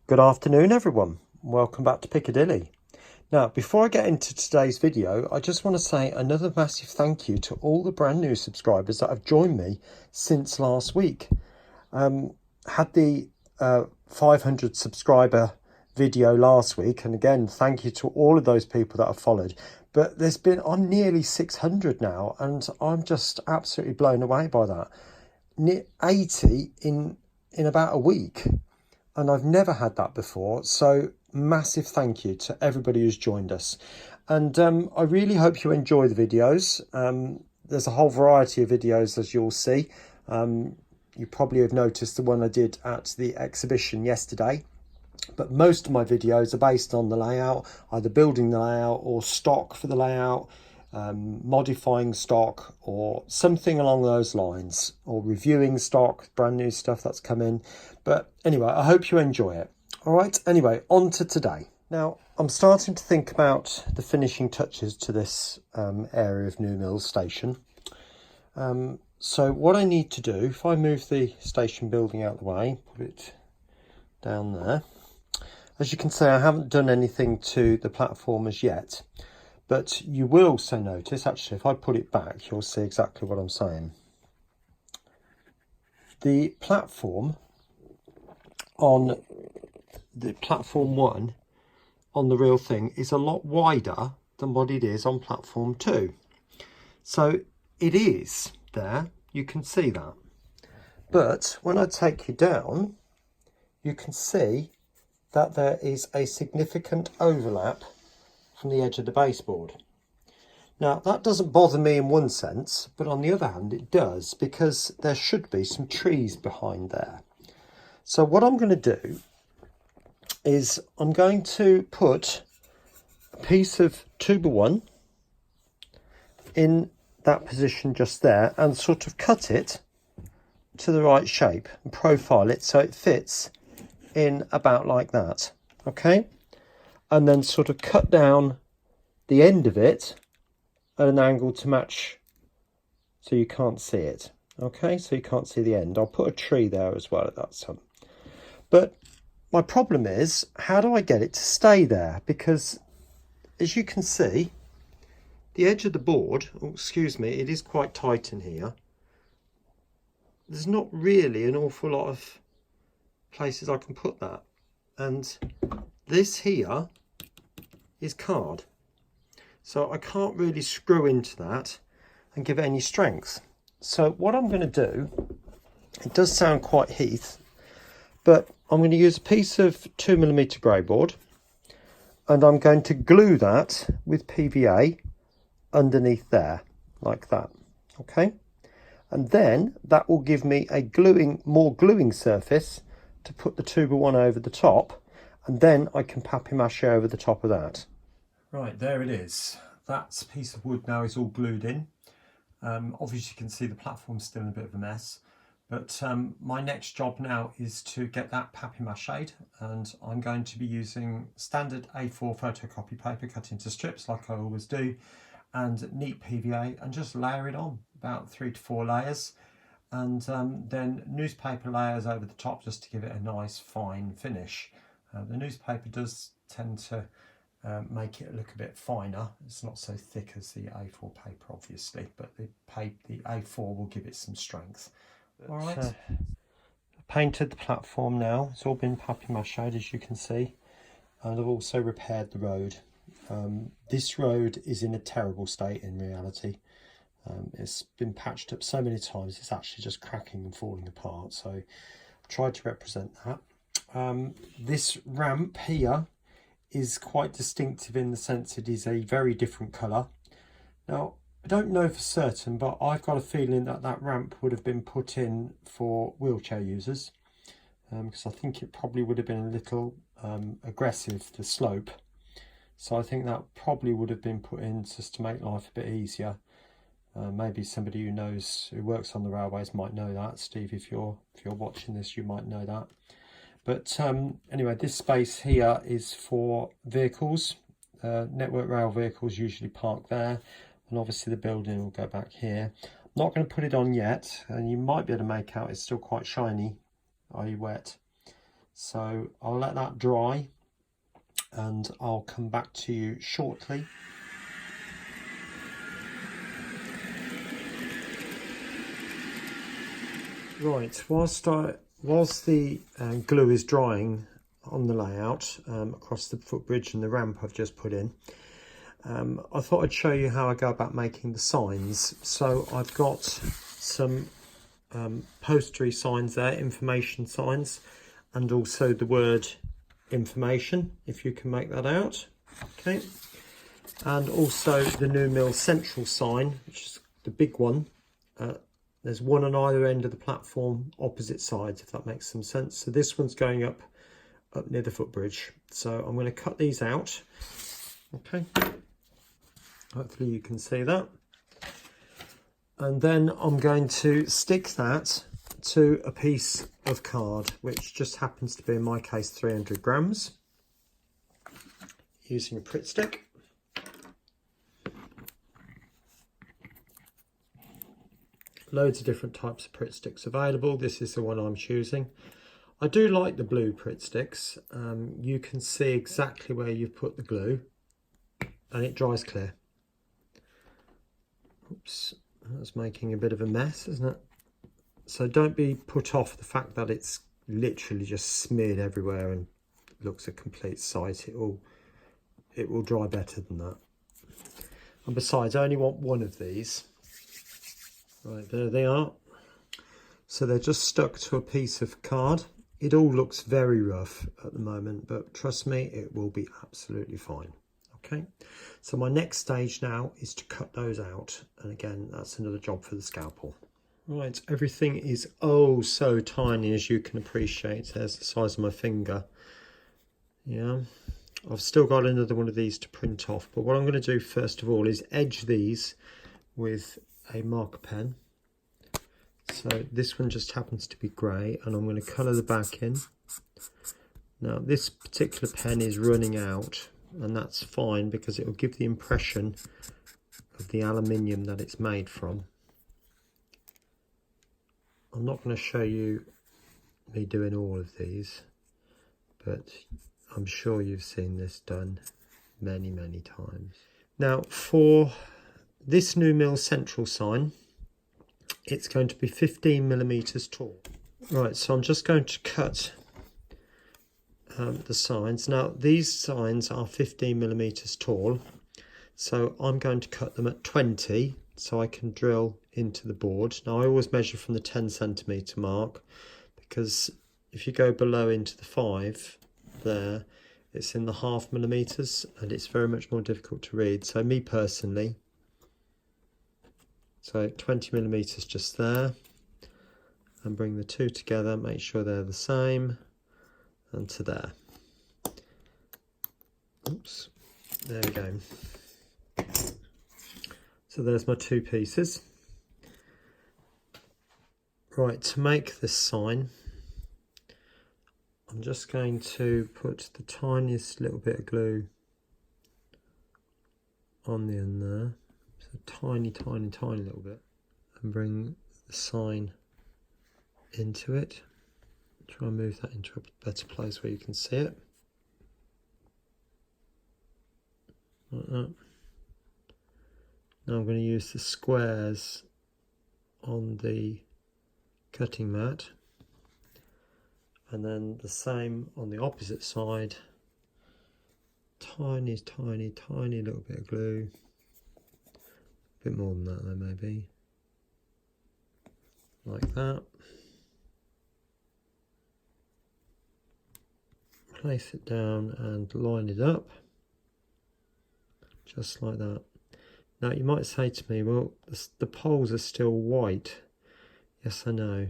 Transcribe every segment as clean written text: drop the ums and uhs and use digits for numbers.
Good afternoon everyone, welcome back to Piccadilly. Now before I get into today's video, I just want to say another massive thank you to all the brand new subscribers that have joined me since last week. Had the 500 subscriber video last week, and again thank you to all of those people that have followed, but I'm nearly 600 now and I'm just absolutely blown away by that. 80 in about a week. And I've never had that before, so massive thank you to everybody who's joined us. And I really hope you enjoy the videos. There's a whole variety of videos, as you'll see. You probably have noticed the one I did at the exhibition yesterday. But most of my videos are based on the layout, either building the layout or stock for the layout, modifying stock or something along those lines, or reviewing stock, brand new stuff that's come in. But anyway, I hope you enjoy it. All right, anyway, on to today. Now, I'm starting to think about the finishing touches to this area of New Mills Station. So what I need to do, if I move the station building out of the way, put it down there. As you can see, I haven't done anything to the platform as yet. But you will also notice, actually, if I put it back, you'll see exactly what I'm saying. The platform on the platform 1 on the real thing is a lot wider than what it is on platform 2. So it is there, you can see that. But when I take you down, you can see that there is a significant overlap from the edge of the baseboard. Now that doesn't bother me in one sense, but on the other hand it does, because there should be some trees behind there. So what I'm going to do is I'm going to put a piece of 2x1 in that position just there and sort of cut it to the right shape and profile it so it fits in about like that. Okay, and then sort of cut down the end of it at an angle to match so you can't see it. Okay, so you can't see the end. I'll put a tree there as well at that time. But my problem is, how do I get it to stay there? Because as you can see, the edge of the board, oh, excuse me, it is quite tight in here. There's not really an awful lot of places I can put that. And this here is card. So I can't really screw into that and give it any strength. So what I'm going to do, it does sound quite Heath, but I'm going to use a piece of 2mm grey board and I'm going to glue that with PVA underneath there, like that. Okay, and then that will give me a more gluing surface to put the 2x1 over the top, and then I can papier-mâché over the top of that. Right, there it is. That piece of wood now is all glued in. Obviously you can see the platform's still in a bit of a mess, but my next job now is to get that papier-mâchéed, and I'm going to be using standard A4 photocopy paper cut into strips like I always do, and neat PVA, and just layer it on, about 3 to 4 layers, and then newspaper layers over the top just to give it a nice fine finish. The newspaper does tend to make it look a bit finer. It's not so thick as the A4 paper obviously, but the A4 will give it some strength. All right. Painted the platform now. It's all been papier-mâchéed, as you can see, and I've also repaired the road. This road is in a terrible state in reality. It's been patched up so many times it's actually just cracking and falling apart, so I've tried to represent that. This ramp here is quite distinctive in the sense it is a very different colour. Now I don't know for certain, but I've got a feeling that that ramp would have been put in for wheelchair users, because I think it probably would have been a little aggressive, the slope. So I think that probably would have been put in just to make life a bit easier. Maybe somebody who works on the railways might know that. Steve, if you're watching this, you might know that. But anyway, this space here is for vehicles. Network rail vehicles usually park there, and obviously the building will go back here. I'm not going to put it on yet, and you might be able to make out it's still quite shiny, i.e. wet. So I'll let that dry and I'll come back to you shortly. Right, whilst the glue is drying on the layout across the footbridge and the ramp I've just put in, I thought I'd show you how I go about making the signs. So I've got some postery signs there, information signs, and also the word information, if you can make that out. Okay, and also the New Mill Central sign, which is the big one. There's one on either end of the platform, opposite sides, if that makes some sense. So this one's going up near the footbridge. So I'm going to cut these out. Okay, hopefully you can see that. And then I'm going to stick that to a piece of card, which just happens to be, in my case, 300 grams, using a Pritt stick. Loads of different types of Pritt sticks available. This is the one I'm choosing. I do like the blue Pritt sticks. You can see exactly where you've put the glue and it dries clear. Oops, that's making a bit of a mess, isn't it? So don't be put off the fact that it's literally just smeared everywhere and looks a complete sight. It will dry better than that. And besides, I only want one of these. Right, there they are. So they're just stuck to a piece of card. It all looks very rough at the moment, but trust me, it will be absolutely fine. Okay, so my next stage now is to cut those out. And again, that's another job for the scalpel. Right, everything is oh so tiny, as you can appreciate. There's the size of my finger. Yeah, I've still got another one of these to print off, but what I'm going to do first of all is edge these with a marker pen. So this one just happens to be grey, and I'm going to colour the back in. Now this particular pen is running out, and that's fine because it will give the impression of the aluminium that it's made from. I'm not going to show you me doing all of these, but I'm sure you've seen this done many times. Now for this New Mill Central sign, it's going to be 15mm tall. Right, so I'm just going to cut the signs. Now these signs are 15mm tall, so I'm going to cut them at 20 so I can drill into the board. Now I always measure from the 10cm mark, because if you go below into the 5 there, it's in the 0.5mm and it's very much more difficult to read. So me personally, so 20mm just there, and bring the two together, make sure they're the same, and to there. Oops, there we go. So there's my two pieces. Right, to make this sign, I'm just going to put the tiniest little bit of glue on the end there. So tiny little bit, and bring the sign into it. Try and move that into a better place where you can see it. Like that. Now I'm going to use the squares on the cutting mat, and then the same on the opposite side. Tiny little bit of glue. A bit more than that though, maybe. Like that. Place it down and line it up. Just like that. Now you might say to me, well, the poles are still white. Yes, I know.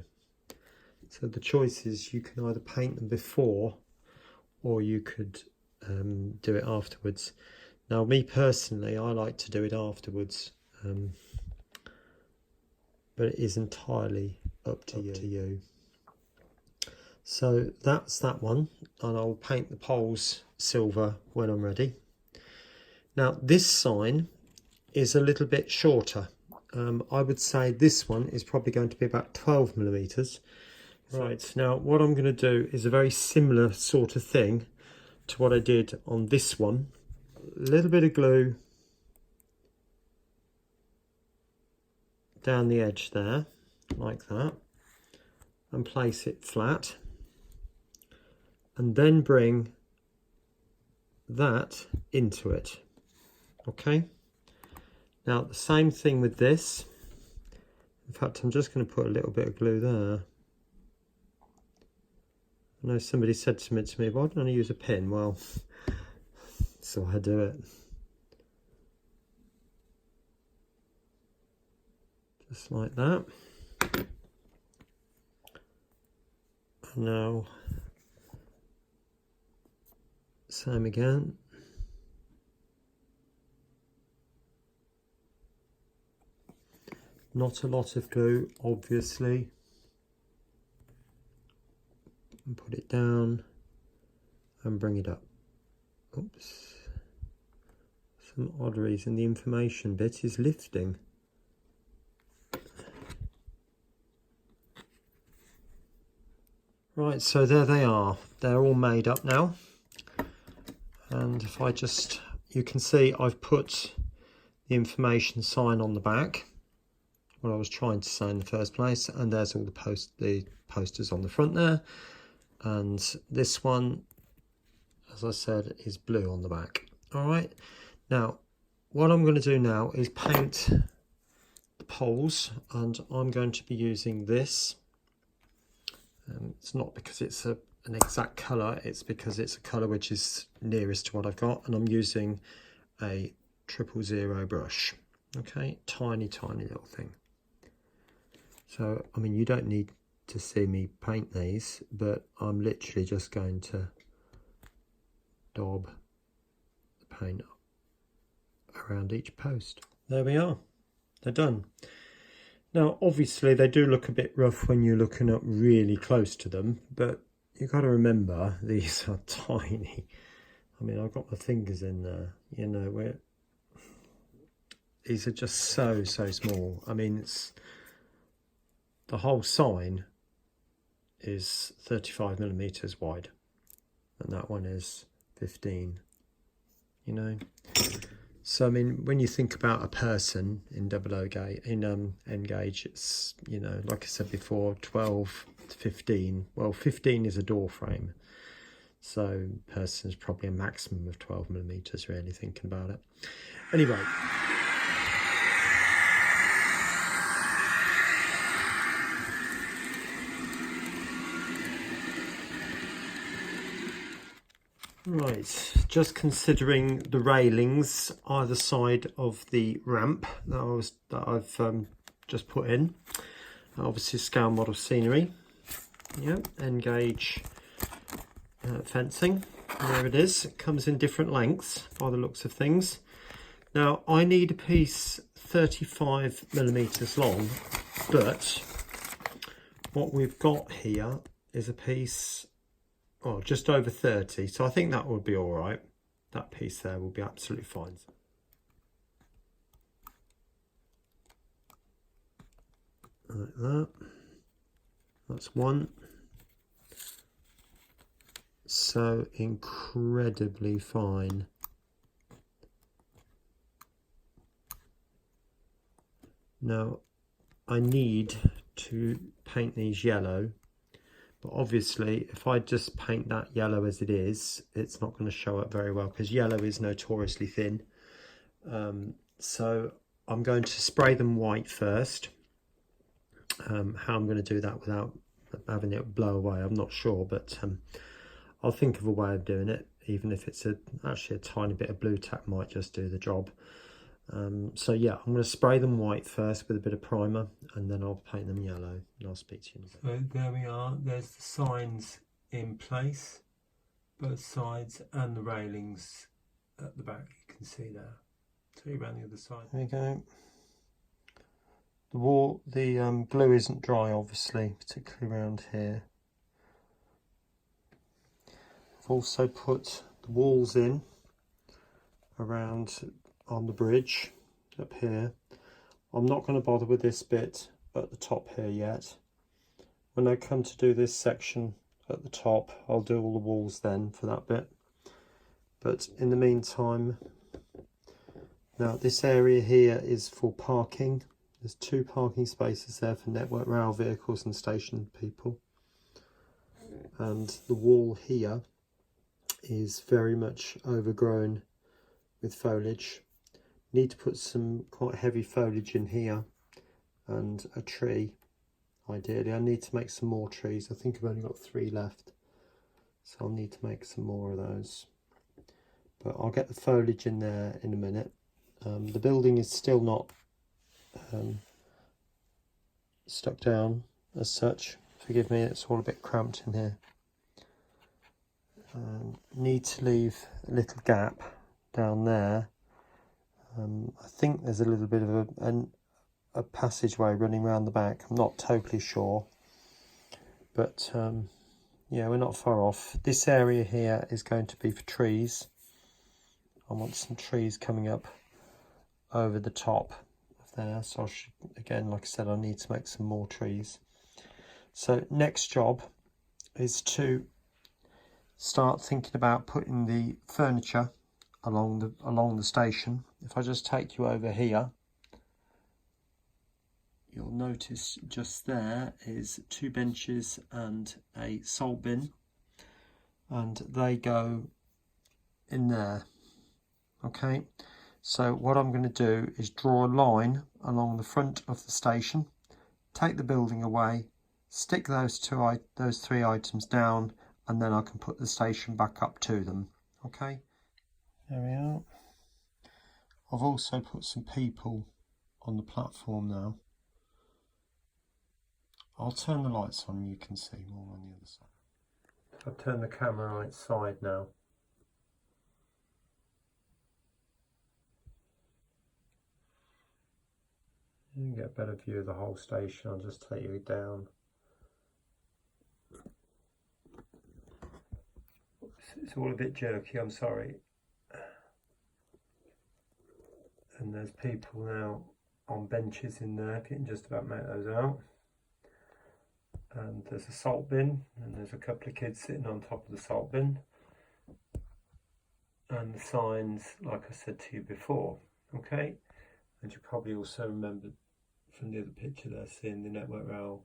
So the choice is you can either paint them before, or you could do it afterwards. Now me personally, I like to do it afterwards, but it is entirely up to you. So that's that one, and I'll paint the poles silver when I'm ready. Now this sign is a little bit shorter. I would say this one is probably going to be about 12mm, Right, now what I'm going to do is a very similar sort of thing to what I did on this one. A little bit of glue down the edge there, like that, and place it flat, and then bring that into it. Okay, now the same thing with this. In fact, I'm just going to put a little bit of glue there. I know somebody said to me, why don't I use a pin? Well, so I do it. Just like that. And now, same again. Not a lot of glue, obviously. And put it down and bring it up. Oops. Some odd reason the information bit is lifting. Right, so there they are. They're all made up now. And if I just, you can see I've put the information sign on the back, what I was trying to say in the first place, and there's all the posters on the front there. And this one, as I said, is blue on the back. All right, now what I'm going to do now is paint the poles, and I'm going to be using this. It's not because it's an exact colour, it's because it's a colour which is nearest to what I've got, and I'm using a 000 brush. Okay, tiny little thing. So I mean, you don't need to see me paint these, but I'm literally just going to daub the paint around each post. There we are, they're done. Now obviously they do look a bit rough when you're looking up really close to them, but you've got to remember these are tiny. I mean, I've got my fingers in there, you know, these are just so small. I mean, it's the whole sign is 35mm wide, and that one is 15, you know. So I mean, when you think about a person in N gauge, it's, you know, like I said before, 12 to 15. Well, 15 is a door frame, so person is probably a maximum of 12mm, really, thinking about it. Anyway, right, just considering the railings either side of the ramp that I've just put in. Obviously scale model scenery, yeah, N gauge fencing. There it is. It comes in different lengths by the looks of things. Now I need a piece 35mm long, but what we've got here is a piece, oh, just over 30, so I think that would be all right. That piece there will be absolutely fine. Like that. That's one. So incredibly fine. Now I need to paint these yellow, but obviously if I just paint that yellow as it is, it's not going to show up very well because yellow is notoriously thin. So I'm going to spray them white first. How I'm going to do that without having it blow away, I'm not sure, but I'll think of a way of doing it, even if it's actually a tiny bit of blue tack might just do the job. So yeah, I'm going to spray them white first with a bit of primer, and then I'll paint them yellow, and I'll speak to you in a bit. So there we are, there's the signs in place, both sides, and the railings at the back, you can see there. Tell you around the other side. There you go. The glue isn't dry, obviously, particularly around here. I've also put the walls in around on the bridge up here. I'm not going to bother with this bit at the top here yet. when I come to do this section at the top, I'll do all the walls then for that bit. But in the meantime, now this area here is for parking. There's 2 parking spaces there for Network Rail vehicles and station people. And the wall here is very much overgrown with foliage. Need to put some quite heavy foliage in here and a tree. Ideally, I need to make some more trees. I think I've only got 3 left, so I'll need to make some more of those. But I'll get the foliage in there in a minute. The building is still not stuck down as such. Forgive me, it's all a bit cramped in here. Need to leave a little gap down there. I think there's a little bit of a passageway running around the back. I'm not totally sure, but yeah, we're not far off. This area here is going to be for trees. I want some trees coming up over the top of there, so I should, again, like I said, I need to make some more trees. So next job is to start thinking about putting the furniture along the station. If I just take you over here, you'll notice just there is 2 benches and a salt bin, and they go in there. Okay, so what I'm going to do is draw a line along the front of the station, take the building away, stick those 3 items down, and then I can put the station back up to them. Okay, there we are. I've also put some people on the platform now. I'll turn the lights on, you can see more on the other side. I've turned the camera right side now. You can get a better view of the whole station. I'll just take you down. It's all a bit jerky, I'm sorry. And there's people now on benches in there, if you can just about make those out. And there's a salt bin, and there's a couple of kids sitting on top of the salt bin. And the signs, like I said to you before, okay? And you probably also remember from the other picture there, seeing the Network Rail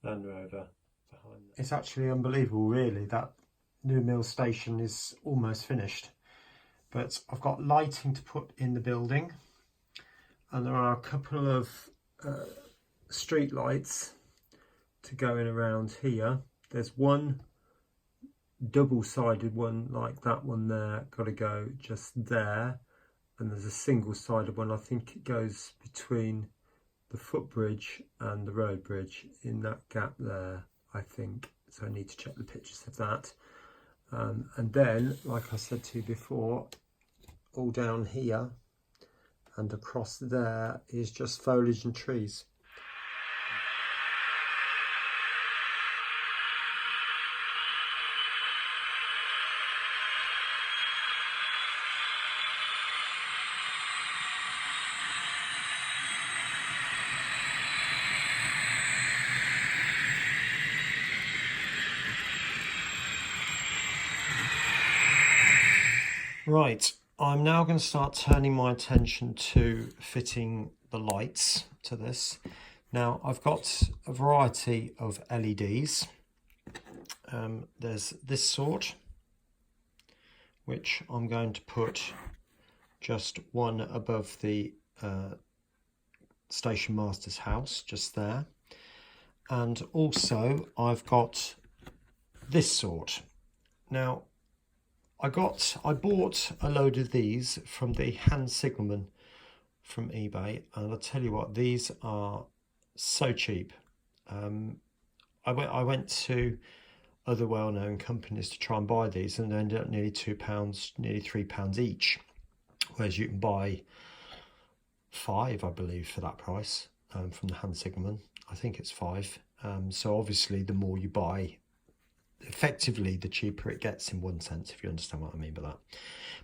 Land Rover behind there. It's actually unbelievable, really, that New Mill station is almost finished. But I've got lighting to put in the building, and there are a couple of street lights to go in around here. There's one double-sided one like that one there, got to go just there, and there's a single-sided one, I think it goes between the footbridge and the road bridge in that gap there, I think. So I need to check the pictures of that. And then, like I said to you before, all down here and across there is just foliage and trees. Right, I'm now going to start turning my attention to fitting the lights to this. Now, I've got a variety of LEDs. There's this sort, which I'm going to put just one above the station master's house, just there. And also, I've got this sort. Now, I bought a load of these from the hand signalman from eBay, and I'll tell you what, these are so cheap. I went to other well-known companies to try and buy these, and they ended up nearly £2, nearly £3 each, whereas you can buy 5, I believe, for that price from the hand signalman. I think it's 5. So obviously, the more you buy, effectively the cheaper it gets, in one sense, if you understand what I mean by that.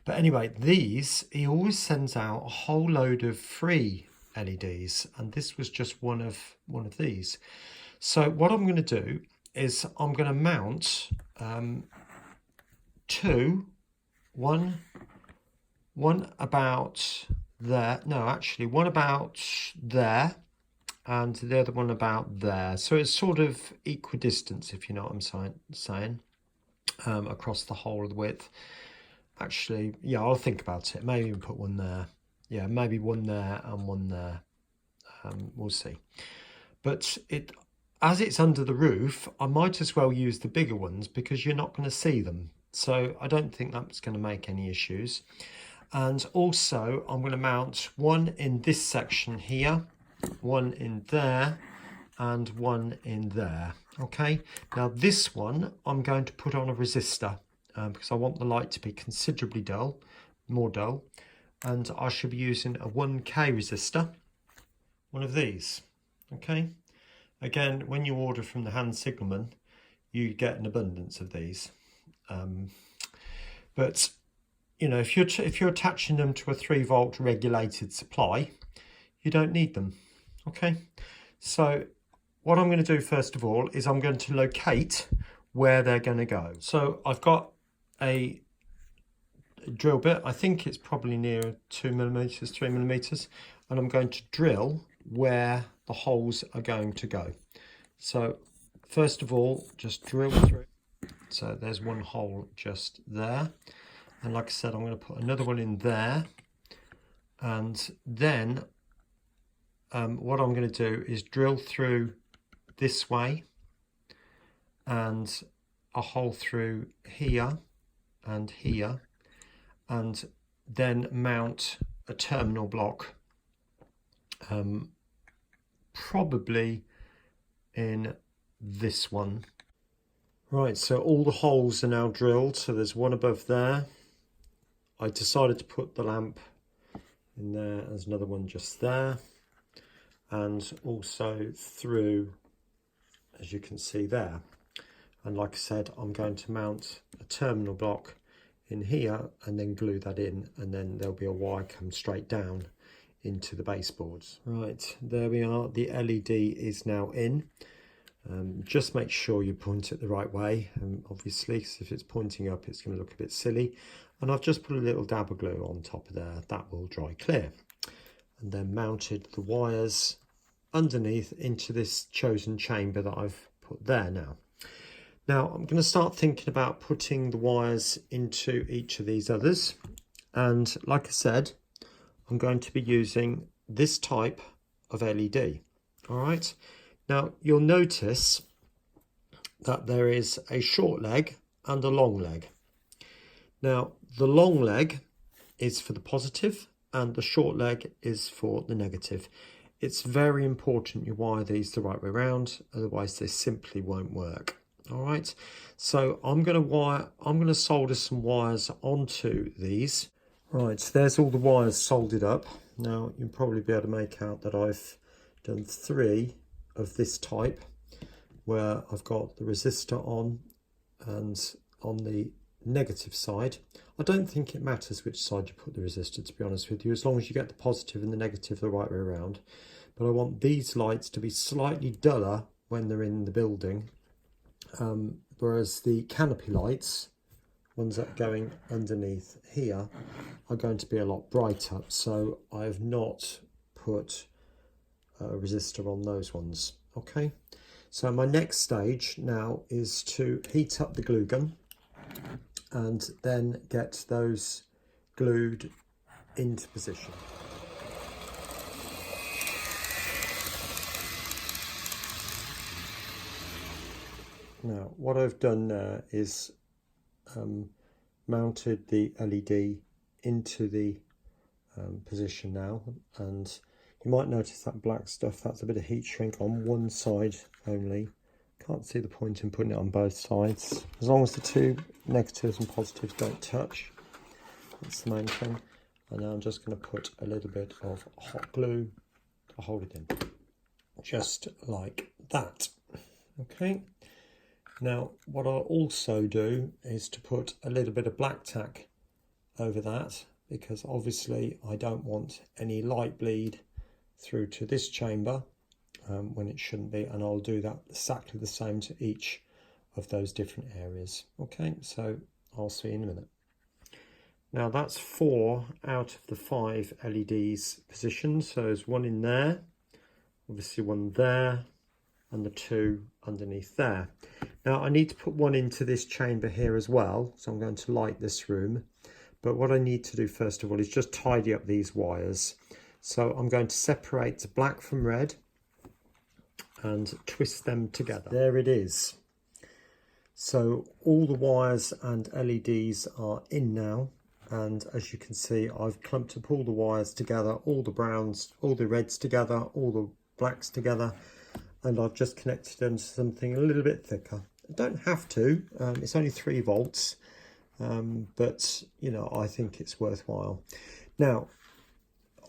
But anyway, these, he always sends out a whole load of free LEDs, and this was just one of these. So what I'm going to do is I'm going to mount one about there. No, actually one about there and the other one about there. So it's sort of equidistant, if you know what I'm saying, across the whole of the width. Actually, yeah, I'll think about it. Maybe even put one there. Yeah, maybe one there and one there. We'll see. But as it's under the roof, I might as well use the bigger ones because you're not going to see them. So I don't think that's going to make any issues. And also I'm going to mount one in this section here, one in there, and one in there. Okay, now this one I'm going to put on a resistor because I want the light to be considerably dull, more dull, and I should be using a 1K resistor, one of these. Okay, again, when you order from the hand signalman, you get an abundance of these, but you know, if you're attaching them to a 3-volt regulated supply, you don't need them. Okay, so what I'm going to do first of all is I'm going to locate where they're going to go. So I've got a drill bit. I think it's probably near 2mm, 3mm, and I'm going to drill where the holes are going to go. So first of all, just drill through. So there's one hole just there. And like I said, I'm going to put another one in there. And then what I'm going to do is drill through this way and a hole through here and here, and then mount a terminal block probably in this one. Right, so all the holes are now drilled. So there's one above there. I decided to put the lamp in there. There's another one just there, and also through, as you can see there. And like I said, I'm going to mount a terminal block in here and then glue that in, and then there'll be a wire come straight down into the baseboards. Right, there we are. The LED is now in. Just make sure you point it the right way, obviously, because if it's pointing up, it's going to look a bit silly. And I've just put a little dab of glue on top of there. That will dry clear. And then mounted the wires underneath into this chosen chamber that I've put there now. Now I'm going to start thinking about putting the wires into each of these others. And like I said, I'm going to be using this type of LED. All right. Now you'll notice that there is a short leg and a long leg. Now the long leg is for the positive and the short leg is for the negative. It's very important you wire these the right way around, otherwise they simply won't work. All right, so I'm going to solder some wires onto these. Right, so there's all the wires soldered up. Now you'll probably be able to make out that I've done 3 of this type, where I've got the resistor on, and on the negative side, I don't think it matters which side you put the resistor, to be honest with you, as long as you get the positive and the negative the right way around. But I want these lights to be slightly duller when they're in the building, whereas the canopy lights, ones that are going underneath here, are going to be a lot brighter. So I have not put a resistor on those ones. Okay, so my next stage now is to heat up the glue gun and then get those glued into position. Now what I've done there is mounted the LED into the position now, and you might notice that black stuff, that's a bit of heat shrink on one side only. Can't see the point in putting it on both sides. As long as the 2 negatives and positives don't touch, that's the main thing. And now I'm just going to put a little bit of hot glue to hold it in, just like that. Okay, now what I'll also do is to put a little bit of black tack over that, because obviously I don't want any light bleed through to this chamber when it shouldn't be, and I'll do that exactly the same to each of those different areas. Okay, so I'll see you in a minute. Now that's 4 out of the 5 LEDs positioned, so there's one in there, obviously one there, and the 2 underneath there. Now I need to put one into this chamber here as well, so I'm going to light this room. But what I need to do first of all is just tidy up these wires. So I'm going to separate black from red and twist them together. There it is. So all the wires and LEDs are in now, and as you can see, I've clumped up all the wires together, all the browns, all the reds together, all the blacks together, and I've just connected them to something a little bit thicker. I don't have to, it's only 3 volts, but you know, I think it's worthwhile. Now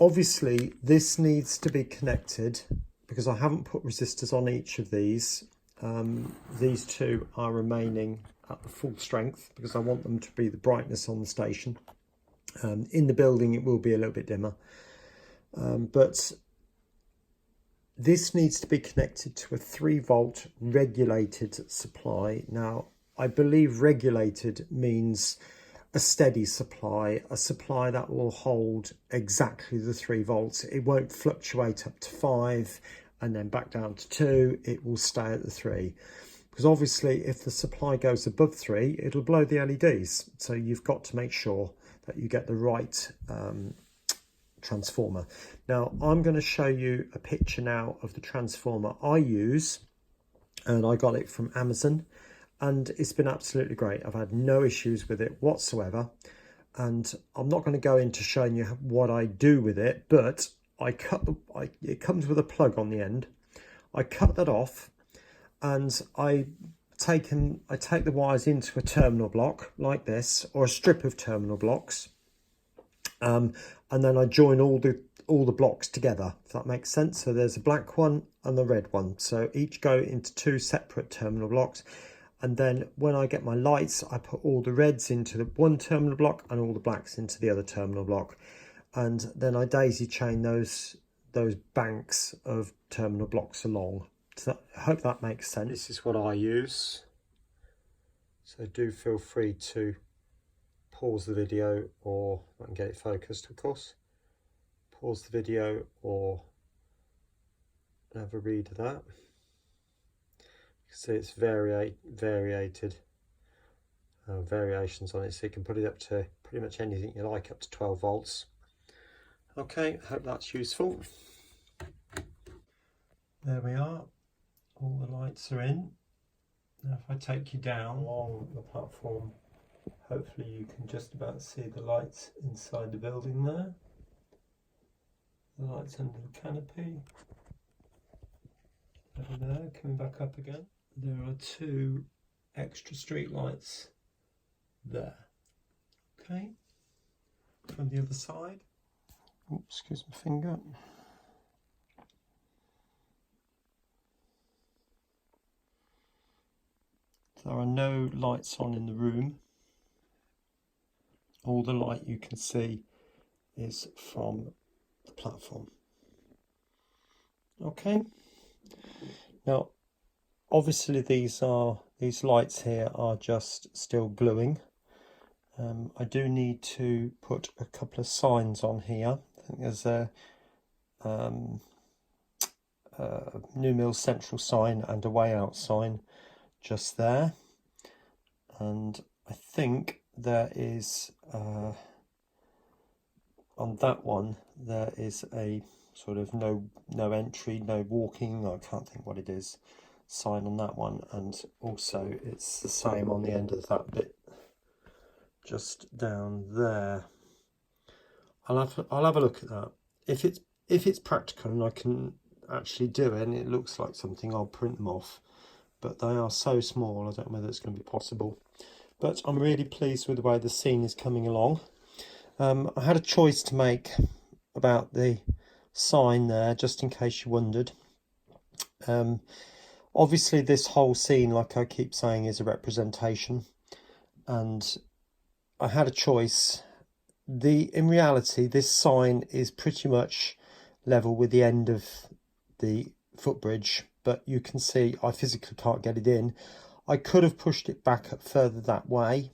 obviously this needs to be connected because I haven't put resistors on each of these. These 2 are remaining at the full strength because I want them to be the brightness on the station. In the building it will be a little bit dimmer, but this needs to be connected to a 3 volt regulated supply. Now I believe regulated means a steady supply, a supply that will hold exactly the 3 volts. It won't fluctuate up to 5 and then back down to 2. It will stay at the 3, because obviously if the supply goes above 3, it'll blow the LEDs. So you've got to make sure that you get the right transformer. Now I'm going to show you a picture now of the transformer I use, and I got it from Amazon, and it's been absolutely great. I've had no issues with it whatsoever, and I'm not going to go into showing you what I do with it, but it comes with a plug on the end. I cut that off, and I take the wires into a terminal block like this, or a strip of terminal blocks, and then I join all the blocks together, if that makes sense. So there's a black one and the red one, so each go into 2 separate terminal blocks. And then when I get my lights, I put all the reds into the one terminal block and all the blacks into the other terminal block. And then I daisy chain those banks of terminal blocks along. So I hope that makes sense. This is what I use. So do feel free to pause the video, or I can get it focused of course. Pause the video or have a read of that. See, it's variations on it, so you can put it up to pretty much anything you like, up to 12 volts. Okay, I hope that's useful. There we are, all the lights are in. Now if I take you down along the platform, hopefully you can just about see the lights inside the building there. The lights under the canopy. Over there, coming back up again. There are 2 extra street lights there. Okay, from the other side. Oops, excuse my finger. There are no lights on in the room. All the light you can see is from the platform. Okay. Now, obviously these lights here are just still gluing. I do need to put a couple of signs on here. I think there's a New Mills Central sign and a way out sign just there, and I think there is on that one there is a sort of no entry, no walking, I can't think what it is, sign on that one, and also it's the same on the end of that bit just down there. I'll have a look at that. If it's practical and I can actually do it and it looks like something, I'll print them off, but they are so small I don't know whether it's going to be possible. But I'm really pleased with the way the scene is coming along. I had a choice to make about the sign there, just in case you wondered. Obviously this whole scene, like I keep saying, is a representation, and I had a choice. In reality, this sign is pretty much level with the end of the footbridge, but you can see I physically can't get it in. I could have pushed it back up further that way,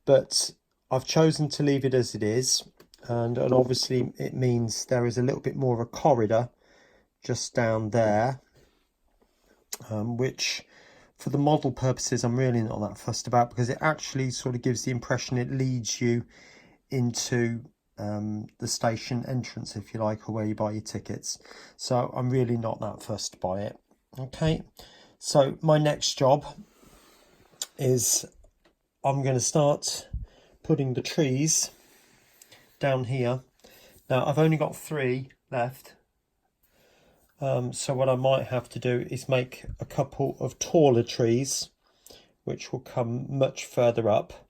but I've chosen to leave it as it is, and obviously it means there is a little bit more of a corridor just down there, which for the model purposes I'm really not that fussed about, because it actually sort of gives the impression it leads you into the station entrance, if you like, or where you buy your tickets. So I'm really not that fussed by it. Okay, so my next job is I'm going to start putting the trees down here. Now I've only got 3 left, so what I might have to do is make a couple of taller trees which will come much further up,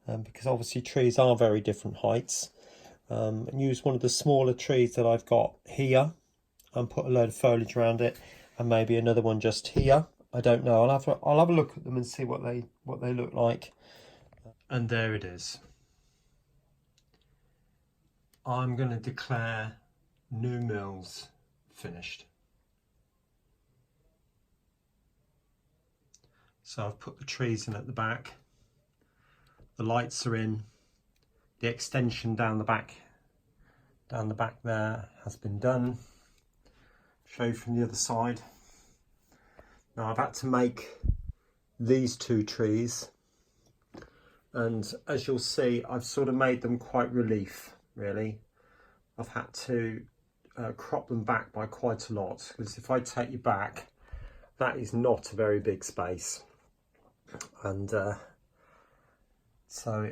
because obviously trees are very different heights, and use one of the smaller trees that I've got here and put a load of foliage around it, and maybe another one just here. I don't know. I'll have a look at them and see what they look like. And there it is. I'm going to declare New Mills finished. So I've put the trees in at the back. The lights are in. The extension down the back there has been done. Show you from the other side. Now I've had to make these 2 trees, and as you'll see, I've sort of made them quite relief, really. I've had to crop them back by quite a lot, because if I take you back, that is not a very big space, and so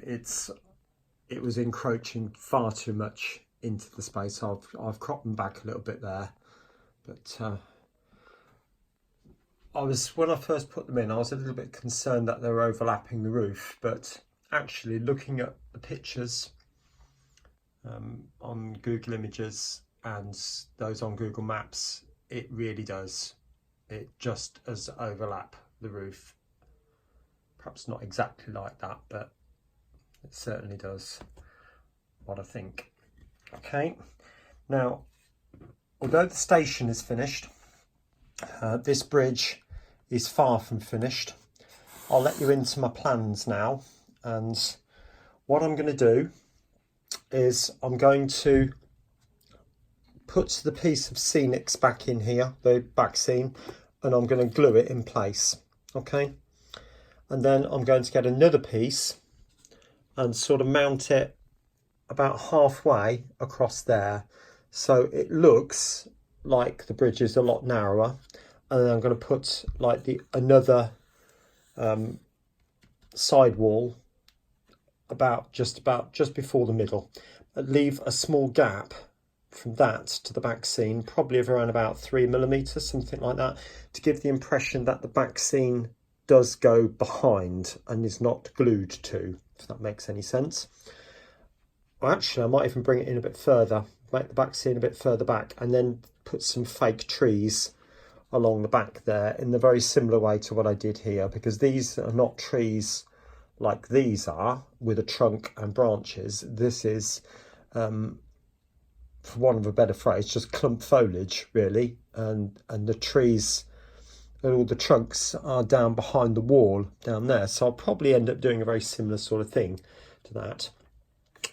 it was encroaching far too much into the space. So I've cropped them back a little bit there, but when I first put them in, I was a little bit concerned that they were overlapping the roof, but actually looking at the pictures on Google Images and those on Google Maps, it really does. It just does overlap the roof. Perhaps not exactly like that, but it certainly does, what I think. Okay, now, although the station is finished, this bridge is far from finished. I'll let you into my plans now, and what I'm going to do is I'm going to put the piece of Signage back in here, the back seam, and I'm going to glue it in place. Okay, and then I'm going to get another piece and sort of mount it about halfway across there, so it looks like the bridge is a lot narrower. And then I'm going to put like another side wall just before the middle, leave a small gap from that to the back seam, probably of around about 3mm, something like that, to give the impression that the back seam does go behind and is not glued to, if that makes any sense. Well, actually, I might even bring it in a bit further, make the back seam a bit further back, and then put some fake trees along the back there in the very similar way to what I did here, because these are not trees like these are with a trunk and branches. This is, for want of a better phrase, just clump foliage really, and the trees and all the trunks are down behind the wall down there. So I'll probably end up doing a very similar sort of thing to that,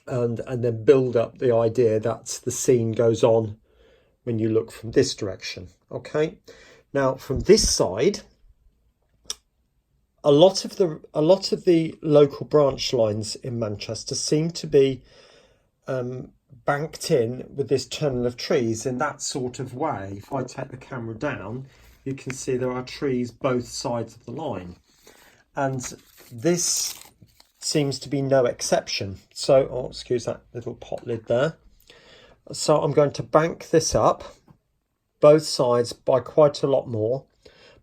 and then build up the idea that the scene goes on when you look from this direction. Okay, now from this side, a lot of the local branch lines in Manchester seem to be banked in with this tunnel of trees in that sort of way. If I take the camera down, you can see there are trees both sides of the line, and this seems to be no exception. So, oh, excuse that little pot lid there. So I'm going to bank this up both sides by quite a lot more,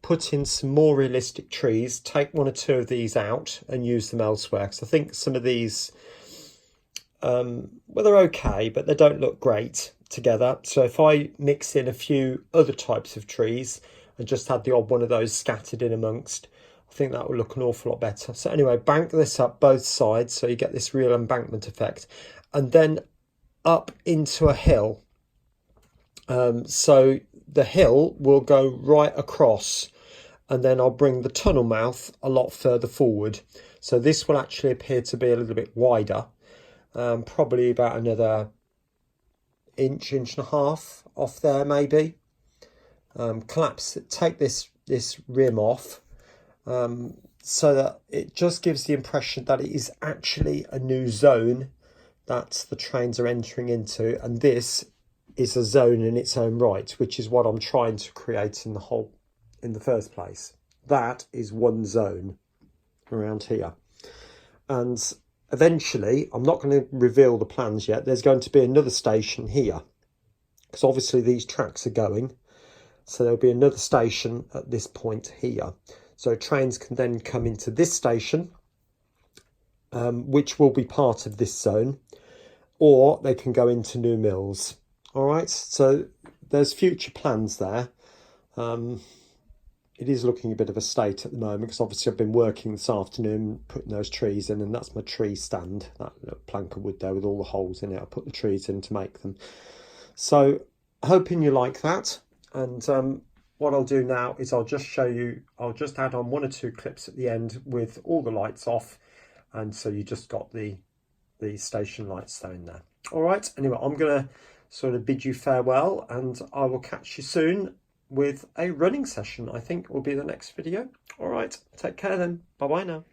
put in some more realistic trees, take 1 or 2 of these out and use them elsewhere, because I think some of these, well, they're okay, but they don't look great together. So if I mix in a few other types of trees and just had the odd one of those scattered in amongst, I think that will look an awful lot better. So anyway, bank this up both sides so you get this real embankment effect, and then up into a hill So the hill will go right across, and then I'll bring the tunnel mouth a lot further forward. So this will actually appear to be a little bit wider, probably about another inch and a half off there maybe. Take this rim off, so that it just gives the impression that it is actually a new zone that the trains are entering into, and this is a zone in its own right, which is what I'm trying to create in the first place. That is one zone around here, and eventually, I'm not going to reveal the plans yet, there's going to be another station here, because obviously these tracks are going, so there'll be another station at this point here. So trains can then come into this station, which will be part of this zone, or they can go into New Mills. All right, so there's future plans there. It is looking a bit of a state at the moment, because obviously I've been working this afternoon putting those trees in, and that's my tree stand, that little plank of wood there with all the holes in it. I put the trees in to make them. So hoping you like that. And what I'll do now is I'll just show you, I'll just add on 1 or 2 clips at the end with all the lights off, and so you just got the station lights down there. All right, anyway, I'm gonna sort of bid you farewell, and I will catch you soon with a running session. I think will be the next video. All right, take care then. Bye bye now.